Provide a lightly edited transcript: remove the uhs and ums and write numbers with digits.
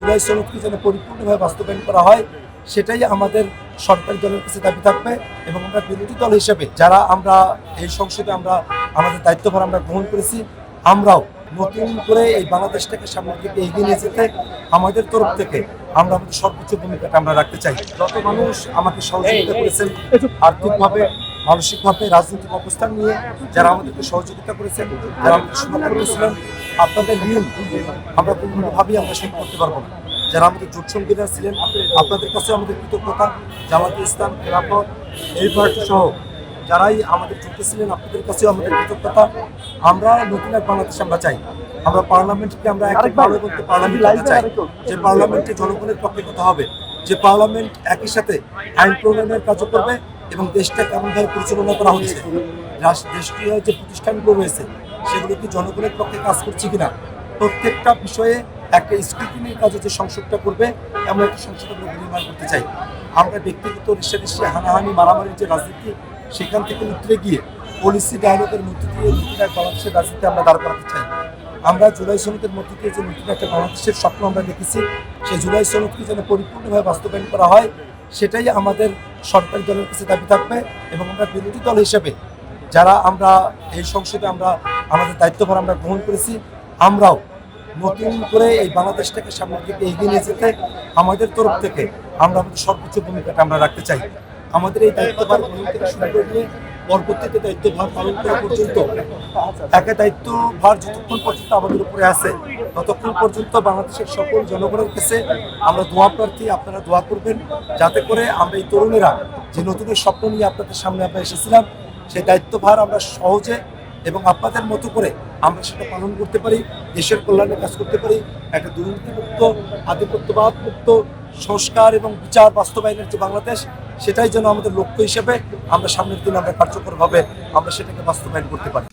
জুলাই সনদকে যেন পরিপূর্ণভাবে বাস্তবায়ন করা হয়, সেটাই আমাদের সরকারি দলের কাছে দাবি থাকবে। এবং আমরা বিরোধী দল হিসেবে যারা আমরা এই সংসদে আমরা আমাদের দায়িত্বভার আমরা গ্রহণ করেছি, আমরাও নতুন করে এই বাংলাদেশটাকে সামনের দিকে এগিয়ে নিয়ে যেতে আমাদের তরফ থেকে আমরা আমাদের সর্বোচ্চ ভূমিকাটা আমরা রাখতে চাই। যত মানুষ আমাকে সহযোগিতা করেছেন আর্থিকভাবে, মানসিকভাবে, রাজনৈতিক অবস্থান নিয়ে যারা আমাদেরকে সহযোগিতা করেছেন, যারা আমাদের সমর্থন করেছিলেন, আপনাদের ঋণ আমরা কোনোভাবেই আমরা শোধ করতে পারবো না। যারা আমাদের জোট সঙ্গীরা ছিলেন, আপনাদের কাছে আমাদের কৃতজ্ঞতা। জামাতে ইসলাম, খেলাফত, এই পার্টি সহ যারাই আমাদের যুক্ত ছিলেন, আপনাদের কাছেও আমাদের কৃতজ্ঞতা। আমরা নতুন এক বাংলাদেশ আমরা চাই। আমরা পার্লামেন্টকে আমরা একটা ভালো করতে পার্লামেন্ট চাই, যে পার্লামেন্টে জনগণের পক্ষে কথা হবে, যে পার্লামেন্ট একই সাথে আইন প্রণয়নের কাজও করবে এবং দেশটা কেমনভাবে পরিচালনা করা হচ্ছে, দেশীয় যে প্রতিষ্ঠানগুলো রয়েছে সেগুলো কি জনগণের পক্ষে কাজ করছে কিনা, প্রত্যেকটা বিষয়ে একটা স্ক্রুটিনির কাজে যে সংসদটা করবে এমন একটা সংসদ আমরা নির্মাণ করতে চাই। আমরা ব্যক্তিগত রেষারেষি, হানাহানি, মারামারির যে রাজনীতি, সেখান থেকে উতরে গিয়ে পলিসি ডায়ালগের মধ্যে দিয়ে নতুন এক বাংলাদেশের রাজনীতি আমরা দাঁড় করাতে চাই। আমরা জুলাই সনদের মধ্যে দিয়ে যে নতুন একটা বাংলাদেশের স্বপ্ন আমরা দেখেছি, সেই জুলাই সনদকে যেন পরিপূর্ণভাবে বাস্তবায়ন করা হয়, সেটাই আমাদের সরকারি দলের কাছে দাবি থাকবে। এবং আমরা বিরোধী দল হিসেবে যারা আমরা এই সংসদে আমরা আমাদের দায়িত্বভার আমরা গ্রহণ করেছি, আমরাও নতুন করে এই বাংলাদেশটাকে সামনের দিকে এগিয়ে নিয়ে যেতে আমাদের তরফ থেকে আমরা আমাদের সর্বোচ্চ ভূমিকাটা আমরা রাখতে চাই। আমাদের এই দায়িত্বভার গ্রহণ থেকে শুরু করে নিয়ে পরবর্তীতে দায়িত্বভার পালন করা পর্যন্ত, একা দায়িত্বভার যতক্ষণ পর্যন্ত আমাদের উপরে আছে ততক্ষণ পর্যন্ত বাংলাদেশের সকল জনগণের কাছে আমরা দোয়া প্রার্থী। আপনারা দোয়া করবেন যাতে করে আমরা এই তরুণেরা যে নতুনের স্বপ্ন নিয়ে আপনাদের সামনে আমরা এসেছিলাম, সেই দায়িত্বভার আমরা সহজে এবং আপনাদের মতো করে আমরা সেটা পালন করতে পারি, দেশের কল্যাণে কাজ করতে পারি। একটা দুর্নীতিমুক্ত, আধিপত্যবাদ মুক্ত, সংস্কার এবং বিচার বাস্তবায়নের যে বাংলাদেশ, সেটাই যেন আমাদের লক্ষ্য হিসেবে আমরা সামনের দিন আমরা কার্যকরভাবে আমরা সেটাকে বাস্তবায়ন করতে পারি।